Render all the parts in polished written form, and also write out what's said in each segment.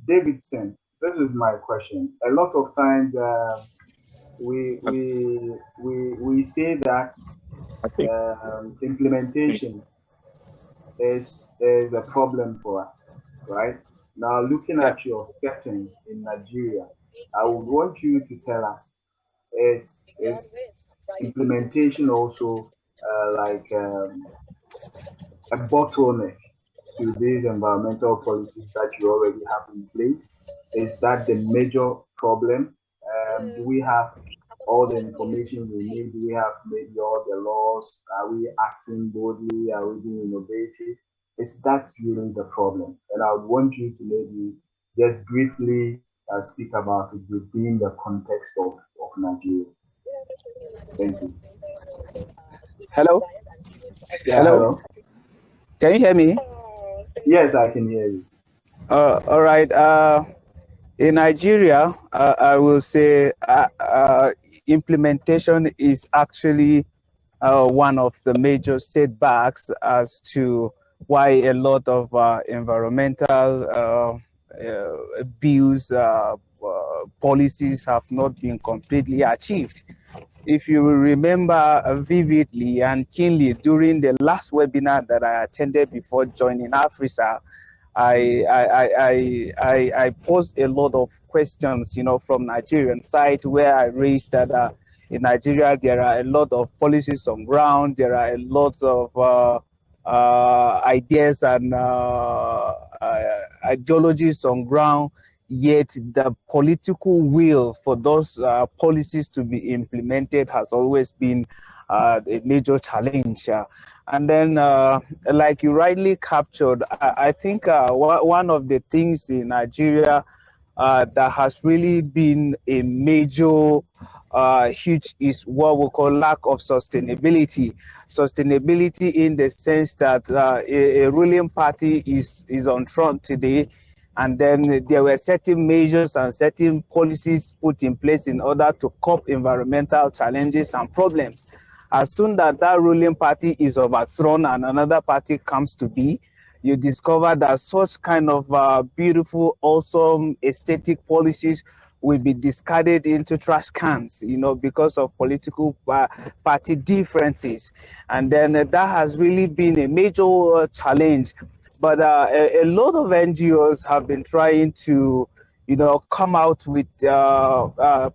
Davidson, this is my question. A lot of times we, I we, we say that I think implementation is a problem for us, right? Now, looking Yeah. at your settings in Nigeria, I would want you to tell us, is implementation also a bottleneck to these environmental policies that you already have in place? Is that the major problem? Do we have all the information we need? Do we have maybe all the laws? Are we acting boldly? Are we being innovative? Is that really the problem? And I would want you to maybe just briefly speak about it within the context of Nigeria. Thank you. Hello? Yeah, Hello? hello. Can you hear me? Yes, I can hear you. All right. In Nigeria, I will say implementation is actually one of the major setbacks as to why a lot of environmental bills, policies have not been completely achieved. If you remember vividly and keenly during the last webinar that I attended before joining AFRISA, I posed a lot of questions, from Nigerian side where I raised that in Nigeria there are a lot of policies on ground, there are a lot of ideas and ideologies on ground, yet the political will for those policies to be implemented has always been a major challenge. And then, like you rightly captured, I think one of the things in Nigeria that has really been a major huge is what we call lack of sustainability. Sustainability in the sense that a ruling party is on throne today, and then there were certain measures and certain policies put in place in order to cope environmental challenges and problems. As soon that that ruling party is overthrown and another party comes to be, you discover that such kind of beautiful, awesome, aesthetic policies will be discarded into trash cans, because of political party differences. And then that has really been a major challenge. But a lot of NGOs have been trying to, come out with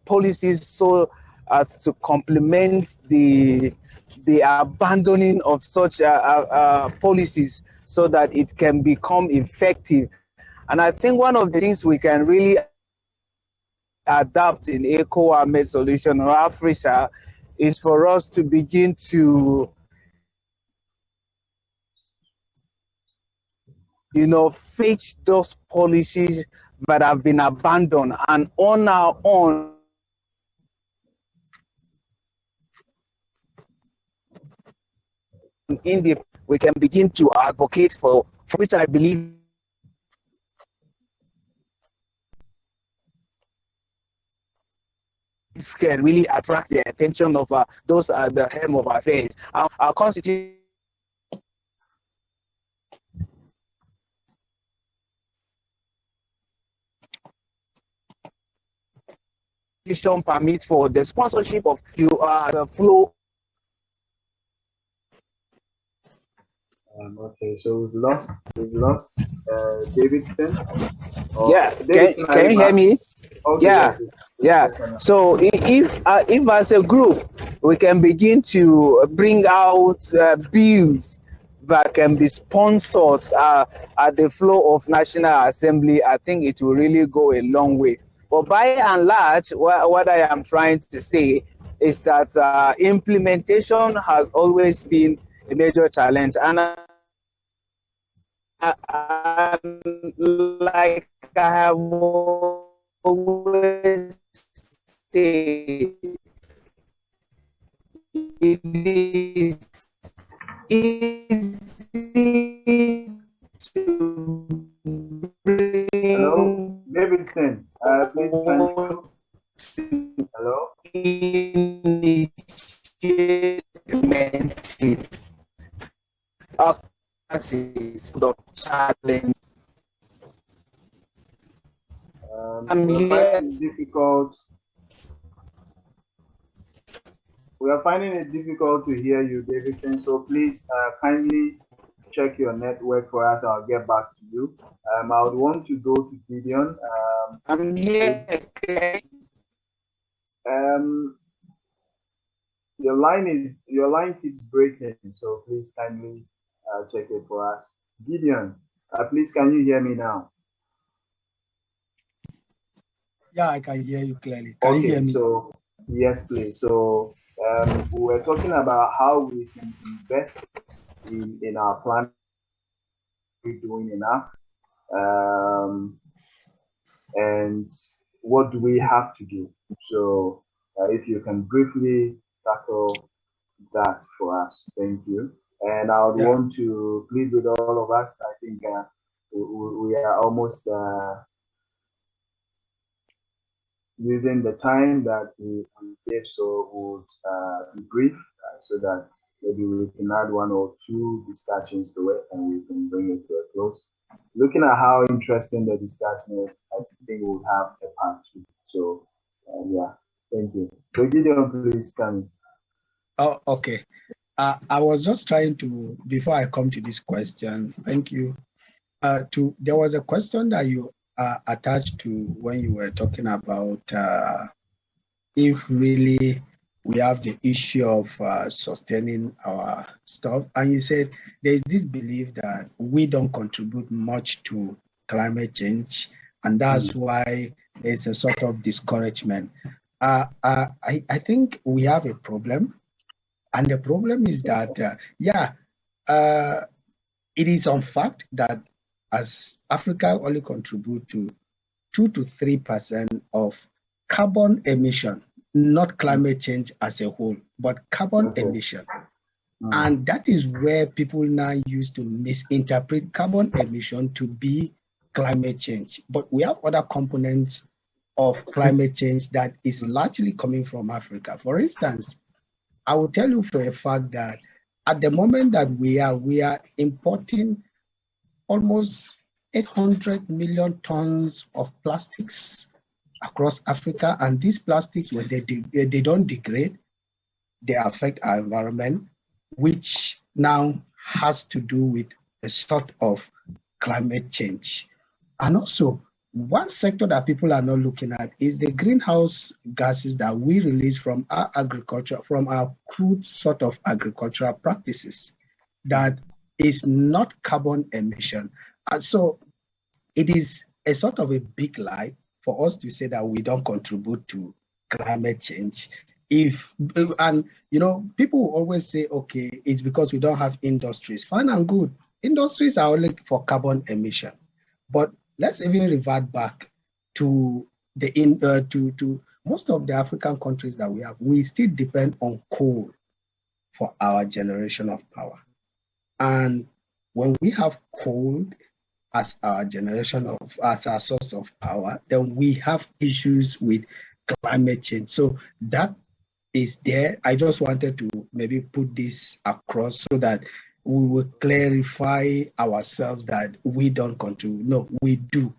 policies so as to complement the abandoning of such policies so that it can become effective. And I think one of the things we can really adapt in eco-made solution or Africa is for us to begin to fetch those policies that have been abandoned, and on our own in the we can begin to advocate for which I believe can really attract the attention of those at the helm of affairs. Our constitution permits for the sponsorship of the flow. Okay, so we've lost Davidson. Yeah, Davidson, are can you you hear back? me? Okay, Yeah, yes, it's yeah. better now. So if as a group we can begin to bring out bills that can be sponsored at the floor of National Assembly, I think it will really go a long way. But by and large, what I am trying to say is that implementation has always been a major challenge. And like I have always said, it is easy to Hello, bring Davidson. Please can you? Hello. initiate of challenge. We're finding it difficult. We are finding it difficult to hear you, Davidson. So please kindly check your network for us. I'll get back to you. I would want to go to Gideon. I'm here. Your line keeps breaking, so please kindly check it for us. Gideon, please can you hear me now? Yeah, I can hear you clearly. Can you hear me? So yes, please. So we were talking about how we can invest in our planet. We're doing enough, and what do we have to do? So if you can briefly tackle that for us, thank you. And I would want to plead with all of us. I think we are almost using the time that we gave, so we'll be brief so that maybe we can add one or two discussions to it and we can bring it to a close. Looking at how interesting the discussion is, I think we'll have a part two. So yeah, thank you. So Gideon, please come. Oh, okay. I was just trying to, before I come to this question, thank you. There was a question that you attached to when you were talking about if really we have the issue of sustaining our stuff. And you said there's this belief that we don't contribute much to climate change, and that's why there's a sort of discouragement. I think we have a problem. And the problem is that, it is on fact that as Africa only contribute to 2 to 3% of carbon emission, not climate change as a whole, but carbon emission. And that is where people now used to misinterpret carbon emission to be climate change. But we have other components of climate change that is largely coming from Africa. For instance, I will tell you for a fact that at the moment that we are importing almost 800 million tons of plastics across Africa, and these plastics, when they don't degrade, they affect our environment, which now has to do with a sort of climate change. And also, one sector that people are not looking at is the greenhouse gases that we release from our agriculture, from our crude sort of agricultural practices, that is not carbon emission. And so it is a sort of a big lie for us to say that we don't contribute to climate change. And people will always say, okay, it's because we don't have industries. Fine and good. Industries are only for carbon emission. But let's even revert back to to most of the African countries that we have. We still depend on coal for our generation of power. And when we have coal as our as our source of power, then we have issues with climate change. So that is there. I just wanted to maybe put this across so that we will clarify ourselves that we don't contribute. No, we do,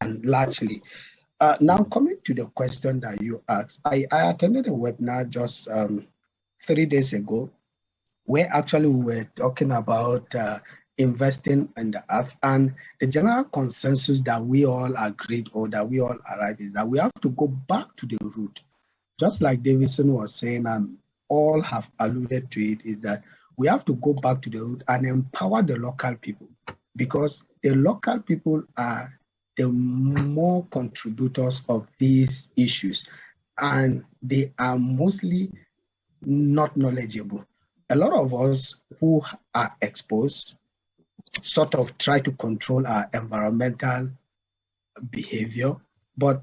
and largely. Now coming to the question that you asked, I attended a webinar just 3 days ago, where actually we were talking about investing in the earth, and the general consensus that we all agreed or that we all arrived is that we have to go back to the root. Just like Davidson was saying, and all have alluded to it, is that we have to go back to the root and empower the local people, because the local people are the more contributors of these issues, and they are mostly not knowledgeable. A lot of us who are exposed sort of try to control our environmental behavior, but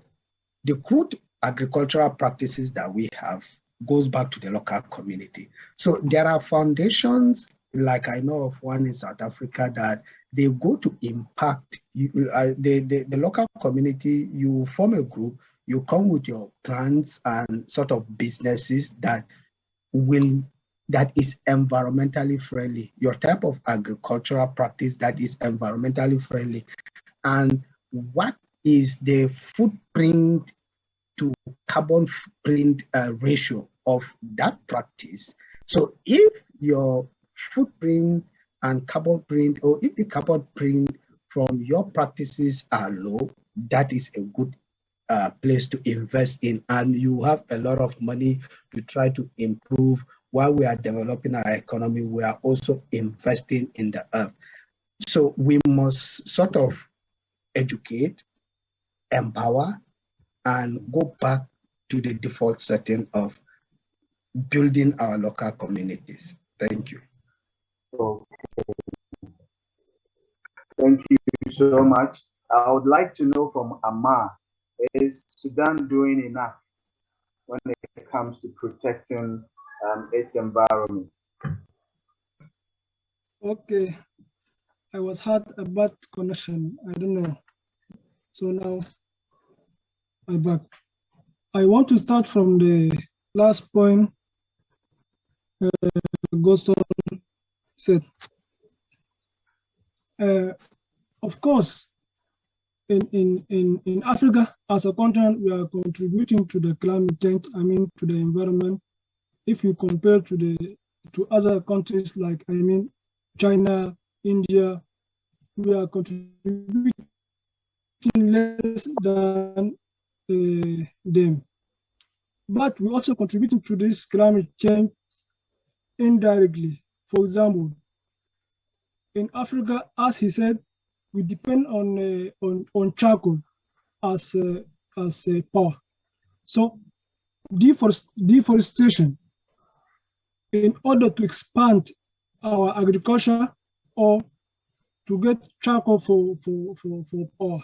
the crude agricultural practices that we have goes back to the local community. So there are foundations, like I know of one in South Africa, that they go to impact the local community. You form a group, you come with your plans and sort of businesses that is environmentally friendly, your type of agricultural practice that is environmentally friendly. And what is the footprint to carbon footprint ratio of that practice. So if your footprint and carbon print, or if the carbon print from your practices are low, that is a good place to invest in, and you have a lot of money to try to improve. While we are developing our economy, we are also investing in the earth. So we must sort of educate, empower, and go back to the default setting of building our local communities. Thank you. Okay. Thank you so much. I would like to know from Ammar, is Sudan doing enough when it comes to protecting its environment? Okay, I was had a bad connection. I don't know. So now I'm back. I want to start from the last point Gosson said. Of course, in Africa, as a continent, we are contributing to the climate change, to the environment. If you compare to other countries like, China, India, we are contributing less than them. But we're also contributing to this climate change indirectly. For example, in Africa, as he said, we depend on charcoal as a power. So deforestation, in order to expand our agriculture or to get charcoal for power.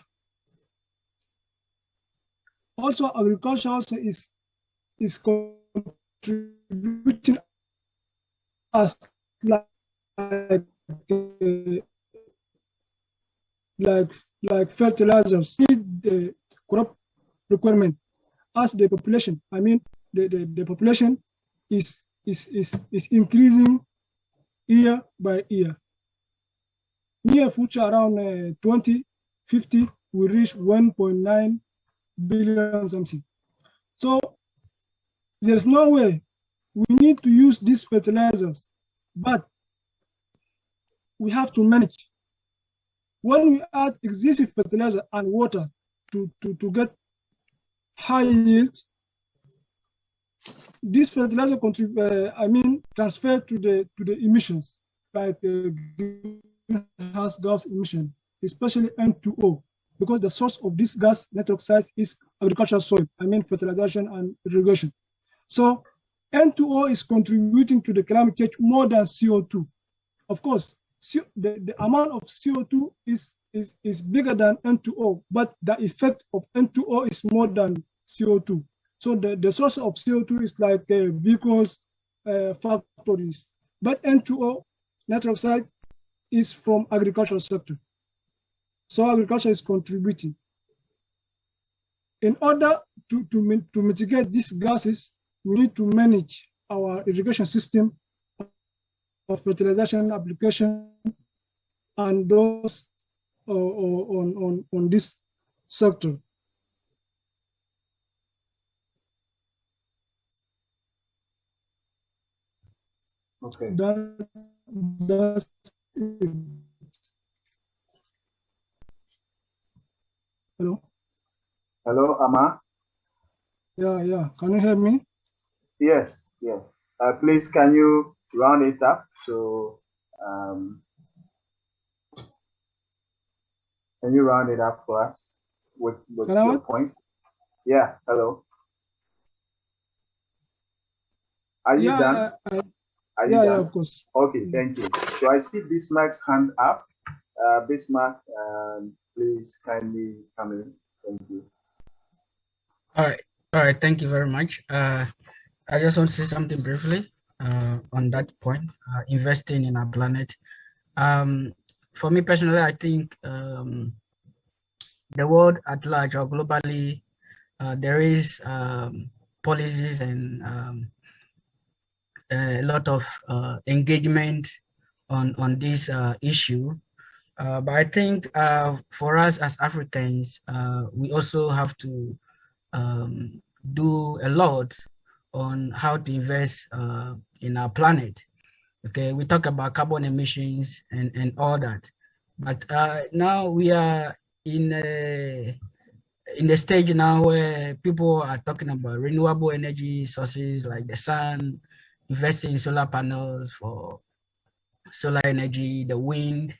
Also, agriculture also is contributing as like fertilizers, the crop requirement as the population. The population is increasing year by year. Near future, around 2050, we reach 1.9 billion something. So there's no way we need to use these fertilizers, but we have to manage. When we add existing fertilizer and water to get high yield, this fertilizer transfer to the emissions, like greenhouse gas emission, especially N2O, because the source of this gas nitroxide is agricultural soil, fertilization and irrigation. So N2O is contributing to the climate change more than CO2. Of course, the amount of CO2 is bigger than N2O, but the effect of N2O is more than CO2. So the source of CO2 is like vehicles, factories, but N2O, nitroxide, is from agricultural sector. So agriculture is contributing. In order to mitigate these gases, we need to manage our irrigation system of fertilization application and those on this sector. Okay. That's it. Hello? Hello, Ammar? Yeah. Can you hear me? Yes. Please, can you round it up? So, can you round it up for us with your point? Yeah, hello. Are you done? Yeah, of course. Okay, thank you. So I see Bismarck's hand up. Bismarck, please kindly come in. Thank you. All right. Thank you very much. I just want to say something briefly on that point, investing in our planet. For me personally, I think the world at large or globally, there is policies and a lot of engagement on this issue. But I think for us as Africans, we also have to do a lot on how to invest in our planet. Okay, we talk about carbon emissions and all that, but now we are in a stage now where people are talking about renewable energy sources like the sun, investing in solar panels for solar energy, the wind,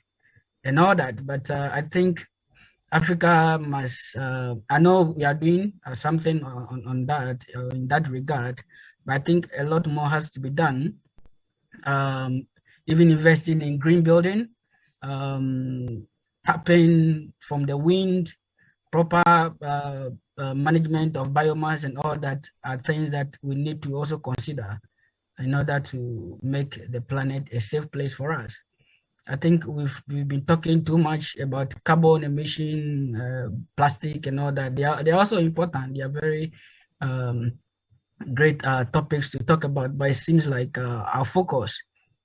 and all that. But I think Africa must, I know we are doing something on that, in that regard, but I think a lot more has to be done. Even investing in green building, tapping from the wind, proper management of biomass and all that are things that we need to also consider in order to make the planet a safe place for us. I think we've been talking too much about carbon emission, plastic and all that. They're also important. They are very great topics to talk about, but it seems like our focus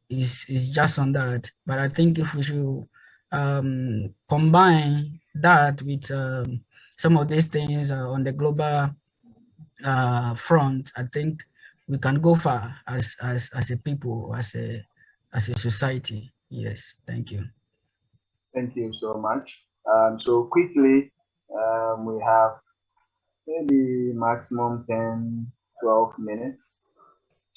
is just on that. But I think if we should combine that with some of these things on the global front, I think we can go far as a people, as a society. Yes, thank you. Thank you so much. So quickly, we have maybe maximum 10, 12 minutes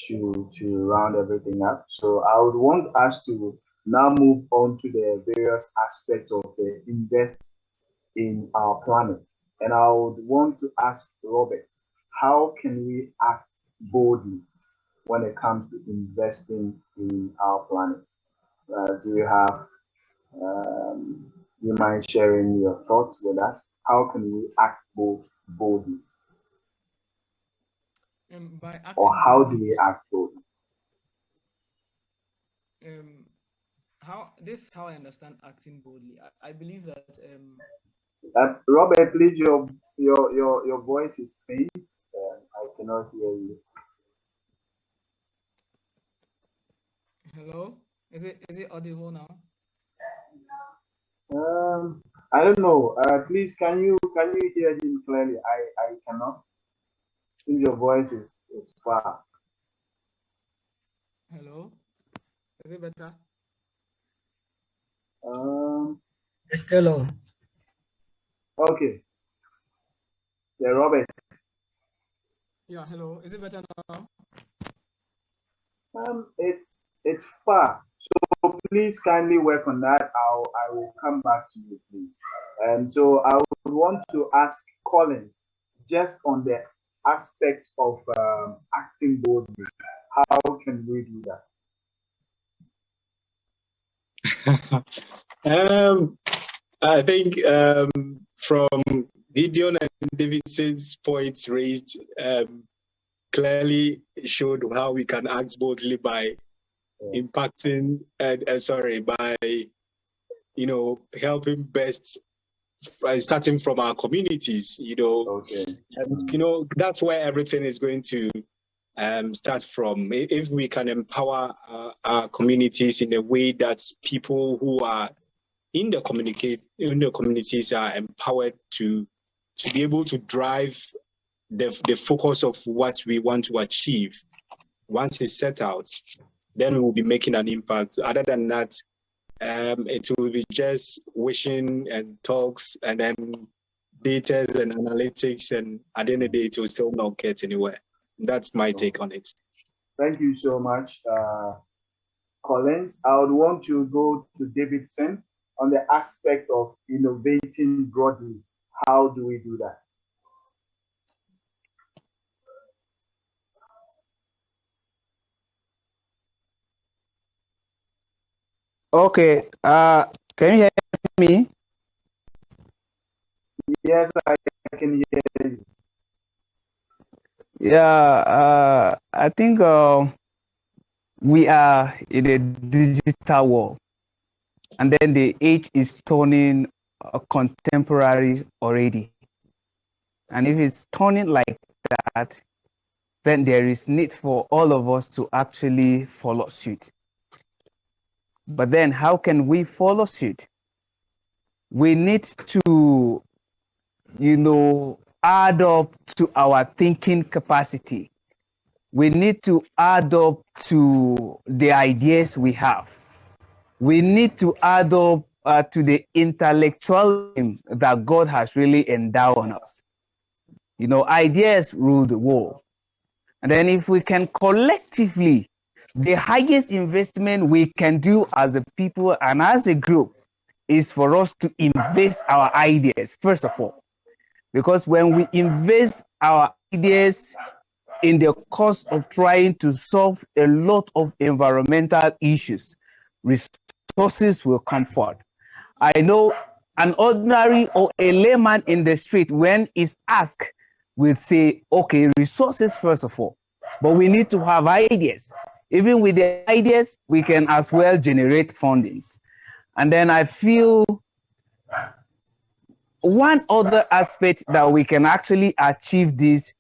to round everything up. So I would want us to now move on to the various aspects of the invest in our planet. And I would want to ask Robert, how can we act boldly when it comes to investing in our planet? Do you have, you mind sharing your thoughts with us? How can we act boldly? Or how do we act boldly? How I understand acting boldly. I believe that. Robert, please, your voice is faint. I cannot hear you. Hello. Is it audible now? I don't know. Please, can you hear him clearly? I cannot. Since your voice is far. Hello. Is it better? It's still low. Okay. Yeah, Robert. Yeah. Hello. Is it better now? It's far. So please kindly work on that. I will come back to you, please. So I would want to ask Collins just on the aspect of acting boldly. How can we do that? I think from Gideon and Davidson's points raised, clearly showed how we can act boldly by impacting by helping best starting from our communities, Okay. And that's where everything is going to start from. If we can empower our communities in a way that people who are in the communities are empowered to be able to drive the focus of what we want to achieve. Once it's set out, then we will be making an impact. Other than that, it will be just wishing and talks and then data and analytics, and at the end of the day, it will still not get anywhere. That's my take on it. Thank you so much, Collins. I would want to go to Davidson on the aspect of innovating broadly. How do we do that? Okay. Can you hear me? Yes, I can hear you. Yeah. I think we are in a digital world, and then the age is turning contemporary already. And if it's turning like that, then there is need for all of us to actually follow suit. But then how can we follow suit? We need to, add up to our thinking capacity. We need to add up to the ideas we have. We need to add up to the intellectualism that God has really endowed on us. Ideas rule the world. And then if we can collectively, the highest investment we can do as a people and as a group is for us to invest our ideas, first of all. Because when we invest our ideas in the course of trying to solve a lot of environmental issues, resources will come forward. I know an ordinary or a layman in the street, when he's asked, will say, okay, resources first of all, but we need to have ideas. Even with the ideas, we can as well generate fundings. And then I feel one other aspect that we can actually achieve this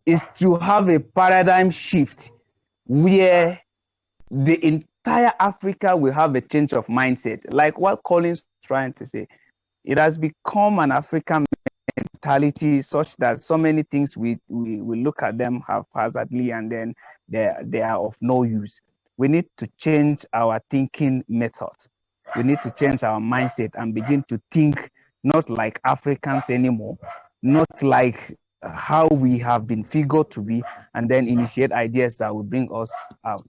is to have a paradigm shift where the entire Africa will have a change of mindset. Like what Colin's trying to say, it has become an African mentality such that so many things we look at them haphazardly and then they are of no use. We need to change our thinking methods. We need to change our mindset and begin to think not like Africans anymore, not like how we have been figured to be, and then initiate ideas that will bring us out.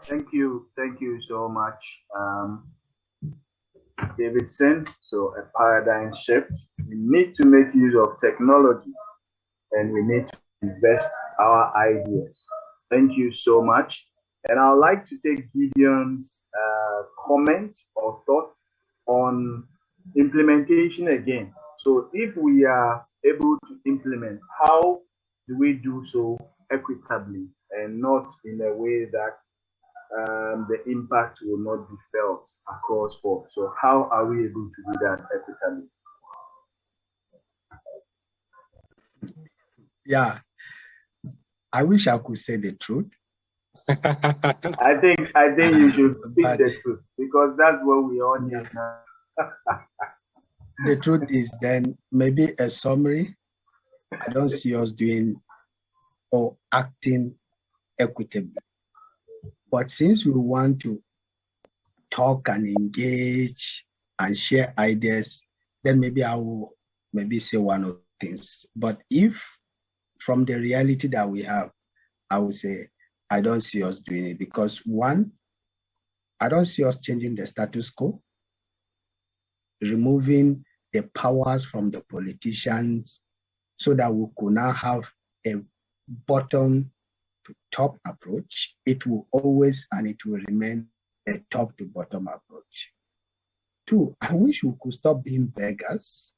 Thank you so much, Davidson. So a paradigm shift. We need to make use of technology and we need to invest our ideas. Thank you so much. And I'd like to take Gideon's comment or thoughts on implementation again. So if we are able to implement, how do we do so equitably and not in a way that the impact will not be felt across board? So how are we able to do that equitably? Yeah, I wish I could say the truth. I think you should speak the truth because that's what we all need now. The truth is, then maybe a summary. I don't see us doing or acting equitably. But since we want to talk and engage and share ideas, then maybe I will say one of the things. But if from the reality that we have, I would say I don't see us doing it because one, I don't see us changing the status quo, removing the powers from the politicians so that we could now have a bottom to top approach. It will always and it will remain a top to bottom approach. Two, I wish we could stop being beggars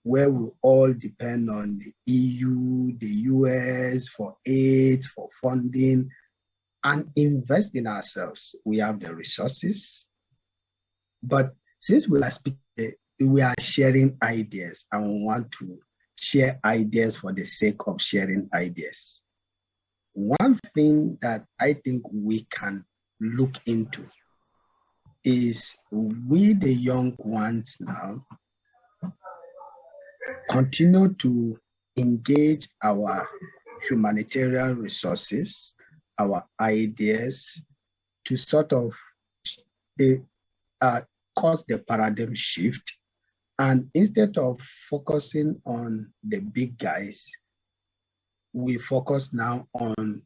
where we all depend on the EU, the US for aid, for funding, and invest in ourselves. We have the resources, but since we are sharing ideas and we want to share ideas for the sake of sharing ideas. One thing that I think we can look into is we, the young ones now, continue to engage our humanitarian resources, our ideas to sort of cause the paradigm shift. And instead of focusing on the big guys, we focus now on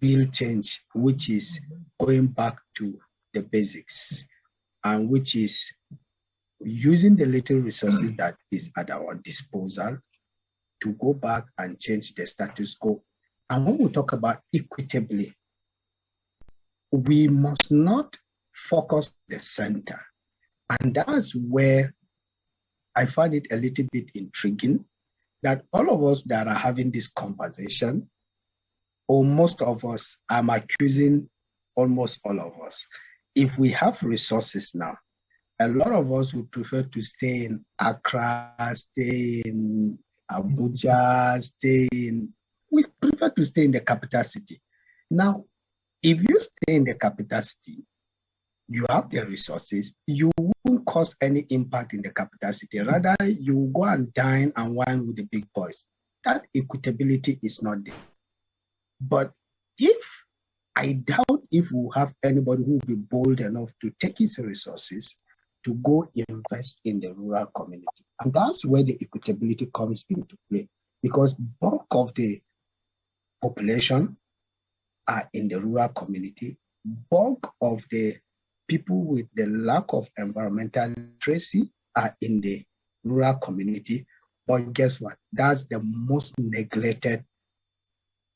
real change, which is going back to the basics and which is using the little resources that is at our disposal to go back and change the status quo. And when we talk about equitably, we must not focus the center. And that's where I find it a little bit intriguing that all of us that are having this conversation, or most of us, I'm accusing almost all of us, if we have resources now, a lot of us would prefer to stay in Accra, stay in Abuja, we prefer to stay in the capital city. Now, if you stay in the capital city, you have the resources, you won't cause any impact in the capital city. Rather, you go and dine and wine with the big boys. That equitability is not there. But I doubt if we have anybody who will be bold enough to take his resources to go invest in the rural community. And that's where the equitability comes into play, because bulk of the population are in the rural community. Bulk of the people with the lack of environmental literacy are in the rural community. But guess what? That's the most neglected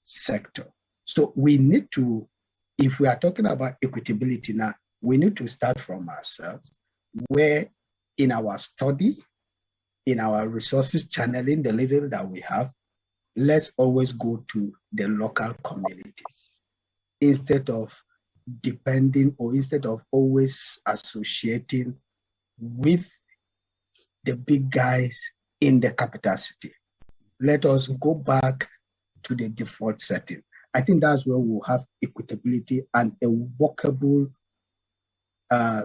sector. So we need to, if we are talking about equitability now, we need to start from ourselves, where in our study, in our resources channeling the little that we have, let's always go to the local communities instead of depending, or instead of always associating with the big guys in the capital city. Let us go back to the default setting. I think that's where we'll have equitability and a workable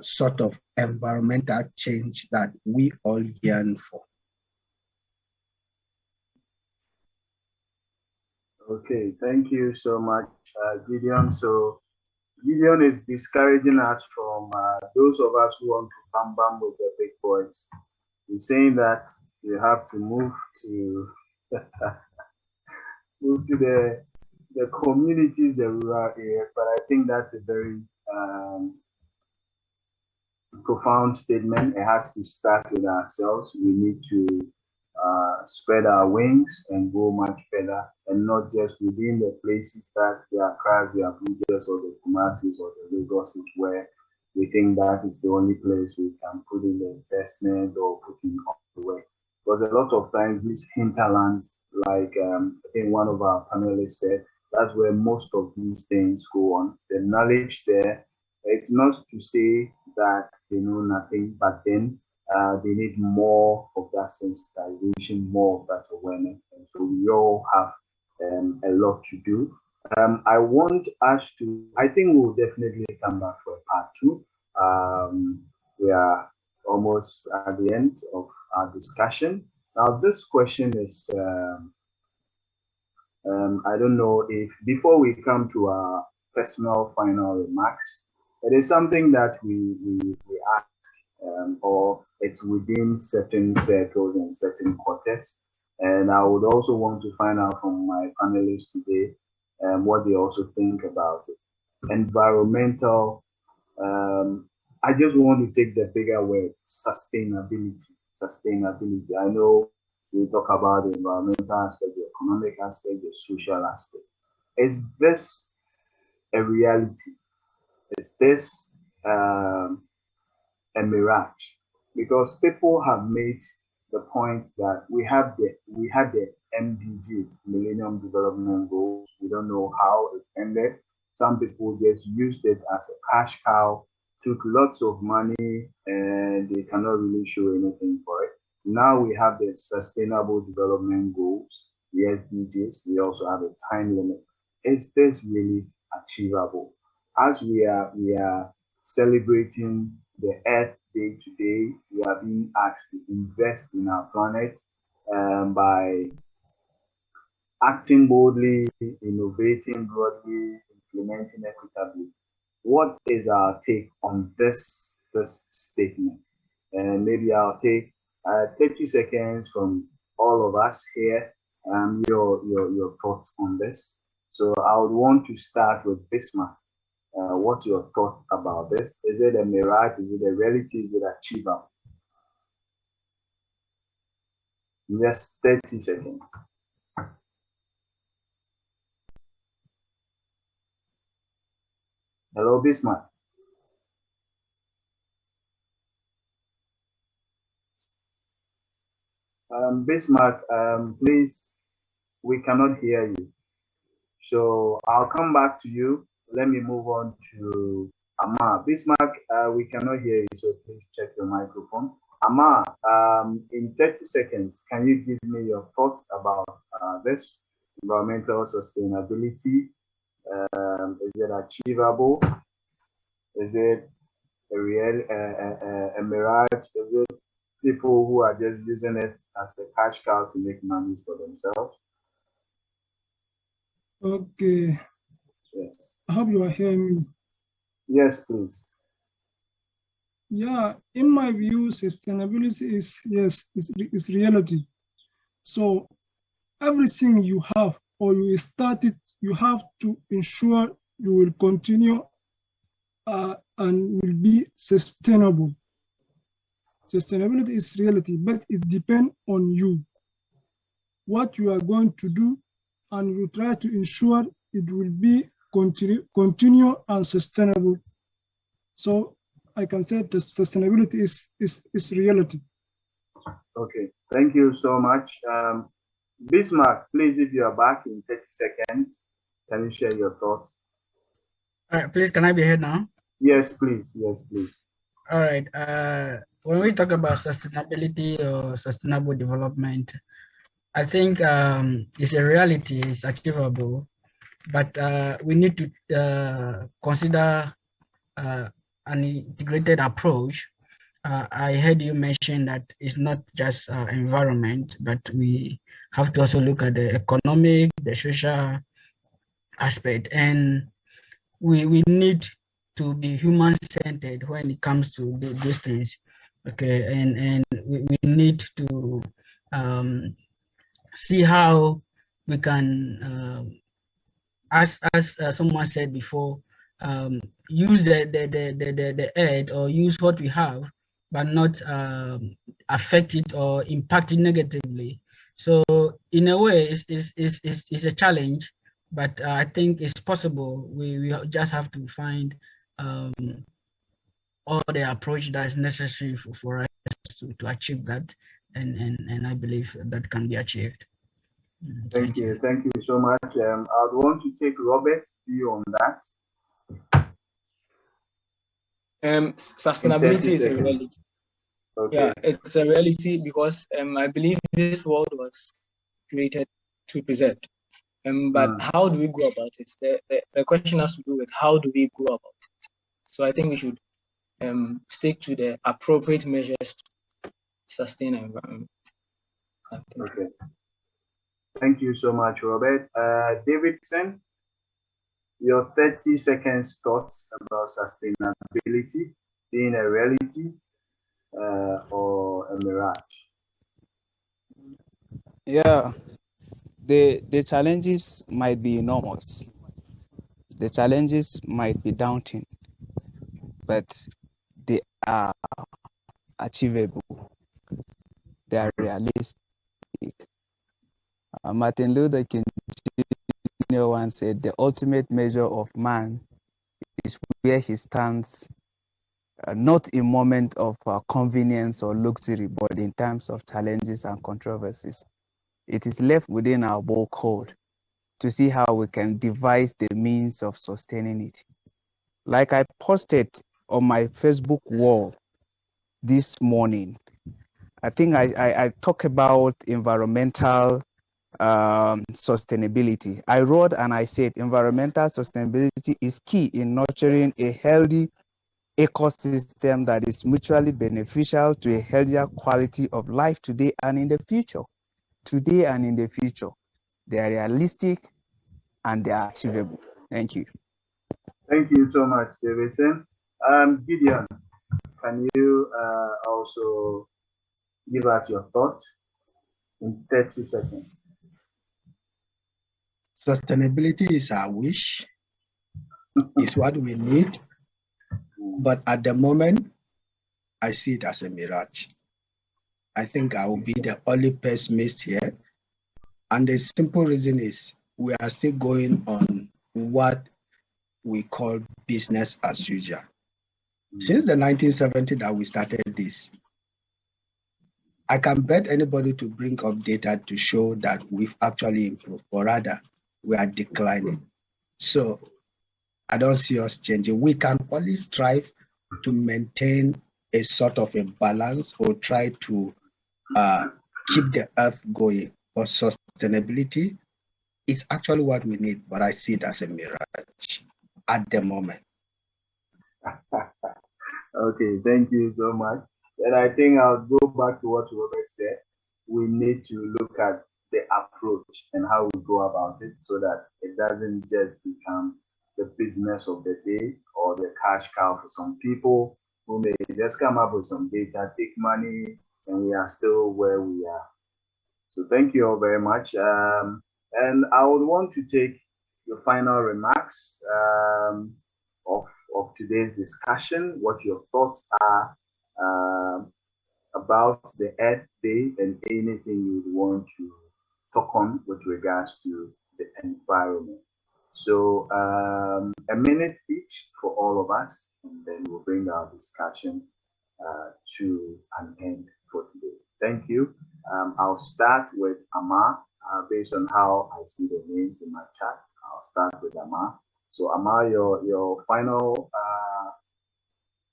sort of environmental change that we all yearn for. Okay, thank you so much, Gideon. So Gideon is discouraging us from those of us who want to bam with the big boys. He's saying that you have to move to move to the communities, the rural areas. But I think that's a very profound statement. It has to start with ourselves. We need to spread our wings and go much better, and not just within the places that the Accras, the Abujas, or the Kumasis, or the Lagoses, where we think that is the only place we can put in the investment or put in all the way. Because a lot of times these hinterlands, like I think one of our panelists said, that's where most of these things go on. The knowledge there, it's not to say that they know nothing, but then they need more of that sensitization, more of that awareness. And so we all have a lot to do. I want us to, I think we'll definitely come back for part 2. We are almost at the end of our discussion. Now, this question is, I don't know if, before we come to our personal final remarks, it is something that we ask, or it's within certain circles and certain quarters. And I would also want to find out from my panelists today what they also think about it. Environmental, I just want to take the bigger word, sustainability. Sustainability. I know we talk about the environmental aspect, the economic aspect, the social aspect. Is this a reality? Is this a mirage? Because people have made the point that we had the MDGs, Millennium Development Goals. We don't know how it ended. Some people just used it as a cash cow, took lots of money, and they cannot really show anything for it. Now we have the Sustainable Development Goals, the SDGs. We also have a time limit. Is this really achievable? As we are celebrating the Earth Day today, we are being asked to invest in our planet by acting boldly, innovating broadly, implementing equitably. What is our take on this statement? And maybe I'll take 30 seconds from all of us here, your thoughts on this. So I would want to start with Bismark. What's your thought about this? Is it a mirage? Is it a reality? Is it achievable? Just 30 seconds. Hello, Bismark. Bismark, please, we cannot hear you. So I'll come back to you. Let me move on to Ammar. Bismark, we cannot hear you, so please check your microphone. Ammar, in 30 seconds, can you give me your thoughts about this environmental sustainability? Is it achievable? Is it a mirage? Is it people who are just using it as a cash cow to make money for themselves? Okay. Yes. I hope you are hearing me. Yes, please. Yeah, in my view, sustainability is reality. So everything you have or you started, you have to ensure you will continue and will be sustainable. Sustainability is reality, but it depends on you, what you are going to do, and you try to ensure it will be continue and sustainable. So I can say that sustainability is reality. Okay, thank you so much. Bismark, please, if you are back in 30 seconds, can you share your thoughts? All right, please, can I be heard now? Yes, please. Yes, please. All right. When we talk about sustainability or sustainable development, I think it's a reality, it's achievable, but we need to consider an integrated approach. I heard you mention that it's not just environment, but we have to also look at the economic, the social aspect, and we need to be human-centered when it comes to these things. Okay, and we need to see how we can, as someone said before, use the earth or use what we have, but not affect it or impact it negatively. So in a way, it's a challenge, but I think it's possible. We just have to find all the approach that is necessary for us to achieve that, and I believe that can be achieved. Thank you. Thank you so much. I would want to take Robert's view on that. Sustainability is a reality. Okay. Yeah, it's a reality because I believe this world was created to be preserved. But how do we go about it? The question has to do with how do we go about it. So I think we should stick to the appropriate measures to sustain the environment. Okay. Thank you so much, Robert. Davidson, your 30 seconds thoughts about sustainability being a reality or a mirage? Yeah, the challenges might be enormous. The challenges might be daunting, but they are achievable. They are realistic. Martin Luther King Jr. once said, "The ultimate measure of man is where he stands, not in moment of convenience or luxury, but in times of challenges and controversies." It is left within our ball code to see how we can devise the means of sustaining it. Like I posted on my Facebook wall this morning, I think I talk about environmental sustainability. I wrote and I said environmental sustainability is key in nurturing a healthy ecosystem that is mutually beneficial to a healthier quality of life today and in the future. Today and in the future. They are realistic and they are achievable. Thank you. Thank you so much, Davidson. Gideon, can you also give us your thoughts in 30 seconds? Sustainability is our wish. It's what we need. But at the moment, I see it as a mirage. I think I will be the only pessimist here. And the simple reason is we are still going on what we call business as usual. Since the 1970s that we started this, I can bet anybody to bring up data to show that we've actually improved, or rather, we are declining. So I don't see us changing. We can only strive to maintain a sort of a balance or try to keep the earth going. For sustainability, it's actually what we need, but I see it as a mirage at the moment. Okay, thank you so much. And I think I'll go back to what Robert said. We need to look at the approach and how we go about it so that it doesn't just become the business of the day or the cash cow for some people who may just come up with some data, take money, and we are still where we are. So thank you all very much. And I would want to take your final remarks of today's discussion, what your thoughts are about the Earth Day and anything you would want to talk on with regards to the environment. So a minute each for all of us, and then we'll bring our discussion to an end for today. Thank you. I'll start with Ammar, based on how I see the names in my chat. I'll start with Ammar. So Ammar, your final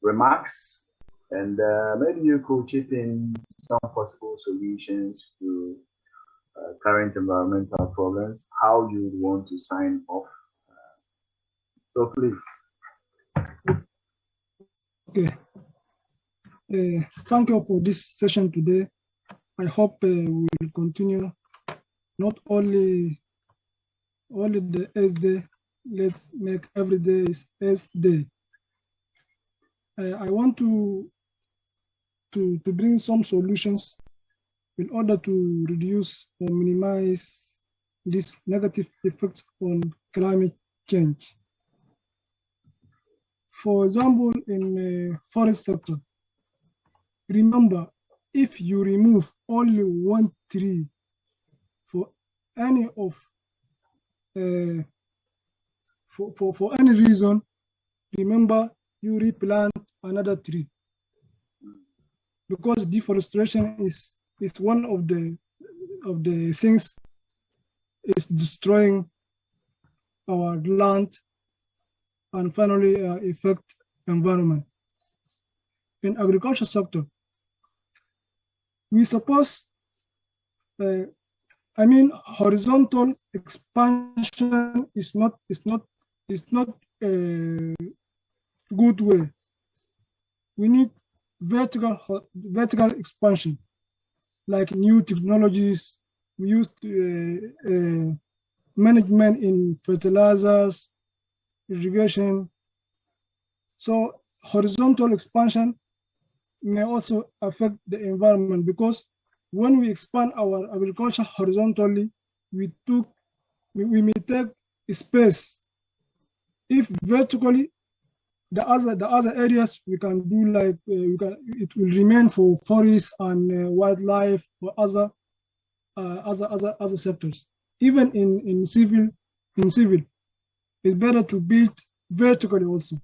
remarks, and maybe you could chip in some possible solutions to current environmental problems, how you would want to sign off. So please. Okay. Thank you for this session today. I hope we will continue not only the S Day. Let's make every day is S Day. I want to bring some solutions in order to reduce or minimize these negative effects on climate change. For example, in the forest sector, remember, if you remove only one tree for any of for any reason, remember you replant another tree, because deforestation is one of the things is destroying our land and finally affect environment. In agriculture sector, we suppose horizontal expansion is not a good way. We need vertical expansion, like new technologies. We use management in fertilizers, irrigation. So horizontal expansion may also affect the environment, because when we expand our agriculture horizontally, we may take space. If vertically, the other areas we can do, like it will remain for forests and wildlife or other sectors. Even in civil, it's better to build vertically also.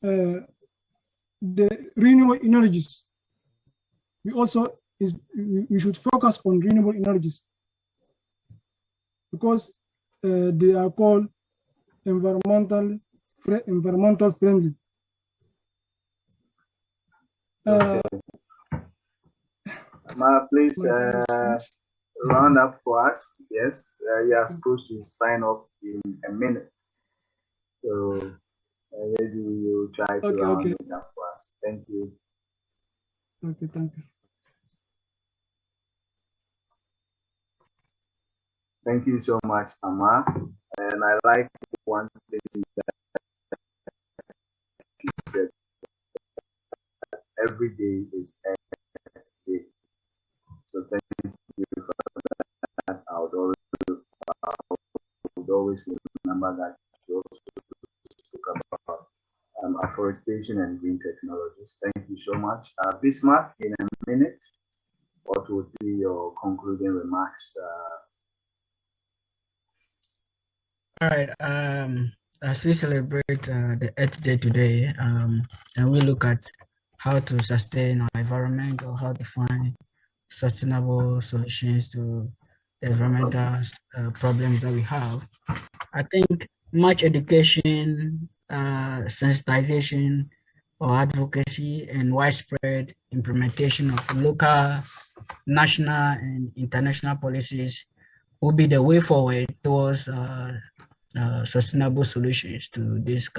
The renewable energies, we should focus on renewable energies, because they are called environmental friendly. Please round up for us. Yes, you are supposed to sign off in a minute. So maybe you try to round it up for us. Thank you. Okay, thank you. Thank you so much, Ammar. And I like one thing that you said: every day is a day. So thank you for that. I would always remember that you also spoke about afforestation and green technologies. Thank you so much. Bismark, in a minute, what would be your concluding remarks? All right. As we celebrate the Earth Day today, and we look at how to sustain our environment, or how to find sustainable solutions to the environmental problems that we have, I think much education, sensitization, or advocacy, and widespread implementation of local, national, and international policies will be the way forward towards sustainable solutions to these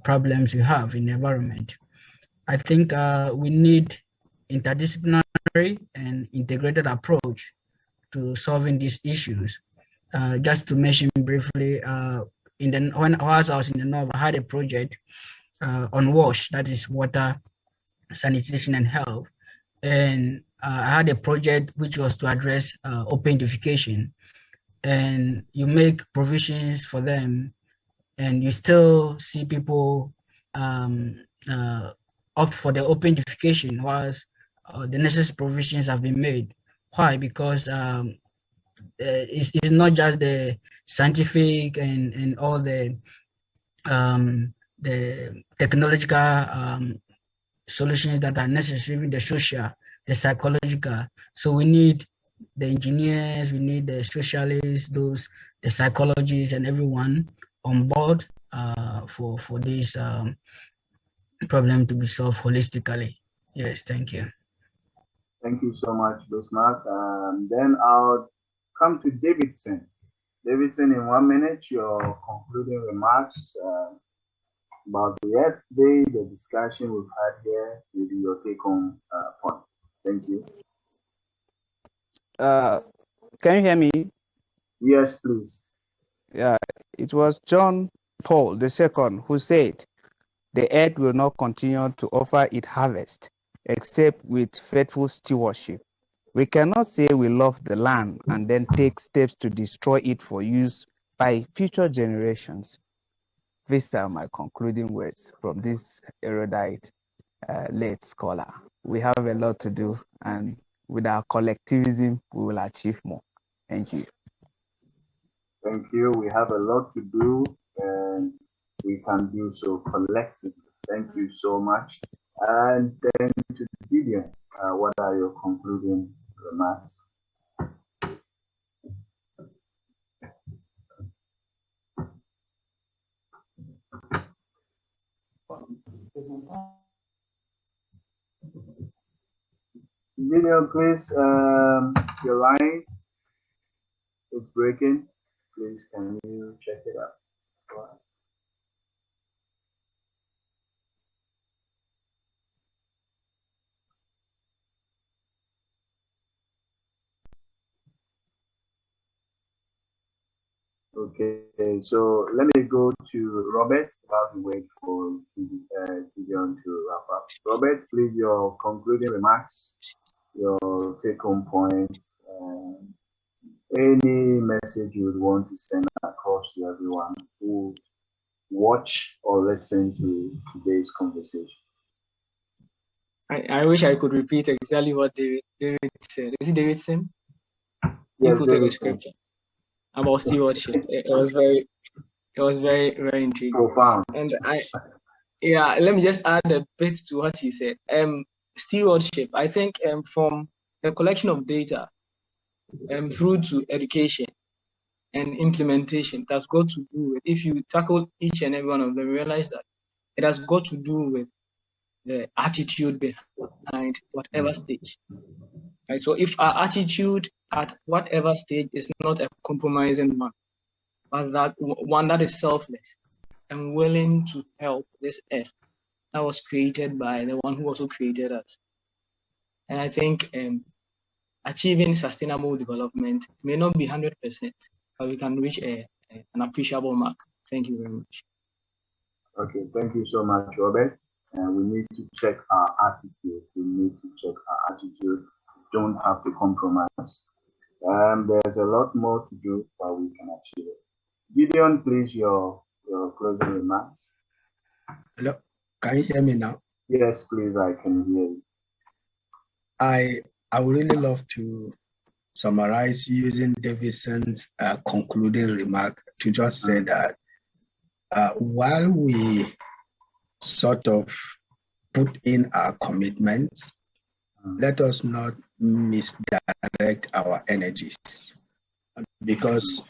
problems we have in the environment. I think we need interdisciplinary and integrated approach to solving these issues. Just to mention briefly, when I was in the North, I had a project on WASH, that is water, sanitation and health. And I had a project which was to address open defecation. And you make provisions for them, and you still see people opt for the open defecation whilst the necessary provisions have been made. Why? Because it's not just the scientific and all the technological solutions that are necessary, even the social, the psychological. So we need the engineers, we need the socialists, the psychologists, and everyone on board for this problem to be solved holistically. Yes, thank you. Thank you so much, Bismark. Then I'll come to Davidson. Davidson, in 1 minute, your concluding remarks about the Earth Day, the discussion we've had here, maybe your take-home point. Thank you. Can you hear me? Yes, please. Yeah, it was John Paul II who said, "The earth will not continue to offer its harvest except with faithful stewardship. We cannot say we love the land and then take steps to destroy it for use by future generations." These are my concluding words from this erudite late scholar. We have a lot to do, and with our collectivism, we will achieve more. Thank you. Thank you. We have a lot to do, and we can do so collectively. Thank you so much. And then to Gideon, what are your concluding remarks? Gideon, please, your line is breaking. Please, can you check it out? Okay, so let me go to Robert while we wait for Gideon to wrap up. Robert, please, your concluding remarks, your take-home points, any message you would want to send across to everyone who watch or listen to today's conversation. I wish I could repeat exactly what David said. Is it Davidson? Yes, quoted the scripture about stewardship. It was very, very intriguing. Profound. And let me just add a bit to what he said. Stewardship, I think, from a collection of data through to education and implementation, it has got to do with, if you tackle each and every one of them, realize that it has got to do with the attitude behind whatever stage. Right? So if our attitude at whatever stage is not a compromising one, but that one that is selfless and willing to help this earth that was created by the one who also created us. And I think achieving sustainable development may not be 100%, but we can reach an appreciable mark. Thank you very much. Okay, thank you so much, Robert. We need to check our attitude. We need to check our attitude. We don't have to compromise. There's a lot more to do, but we can achieve it. Gideon, please, your closing remarks. Hello, can you hear me now? Yes, please, I can hear you. I would really love to summarize using Davidson's concluding remark to just say that while we sort of put in our commitments, let us not misdirect our energies, because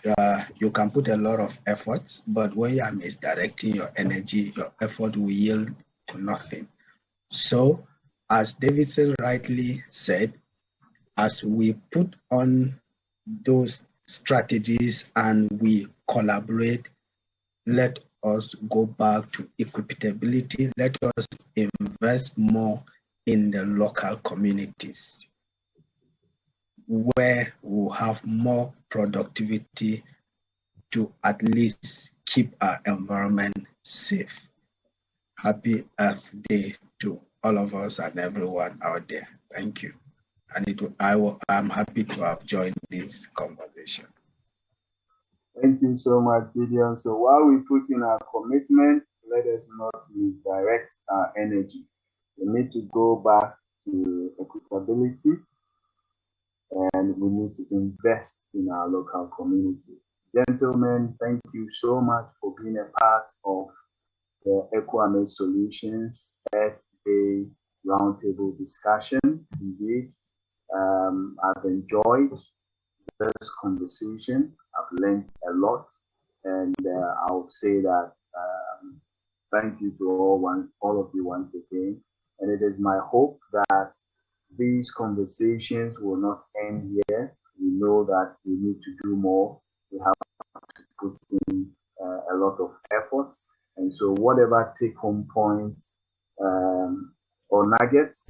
you can put a lot of efforts, but when you are misdirecting your energy, your effort will yield to nothing. So, as Davidson rightly said, as we put on those strategies and we collaborate, let us go back to equitability. Let us invest more in the local communities where we'll have more productivity to at least keep our environment safe. Happy Earth Day to all of us and everyone out there. Thank you. And I'm happy to have joined this conversation. Thank you so much, Gideon. So while we put in our commitment, let us not misdirect our energy. We need to go back to equitability, and we need to invest in our local community. Gentlemen, thank you so much for being a part of the Equame Solutions Earth Day Roundtable discussion. Indeed, I've enjoyed this conversation. I've learned a lot, and I would say that thank you to all of you once again. And it is my hope that these conversations will not end here. We know that we need to do more. We have to put in a lot of efforts. And so whatever take-home points or nuggets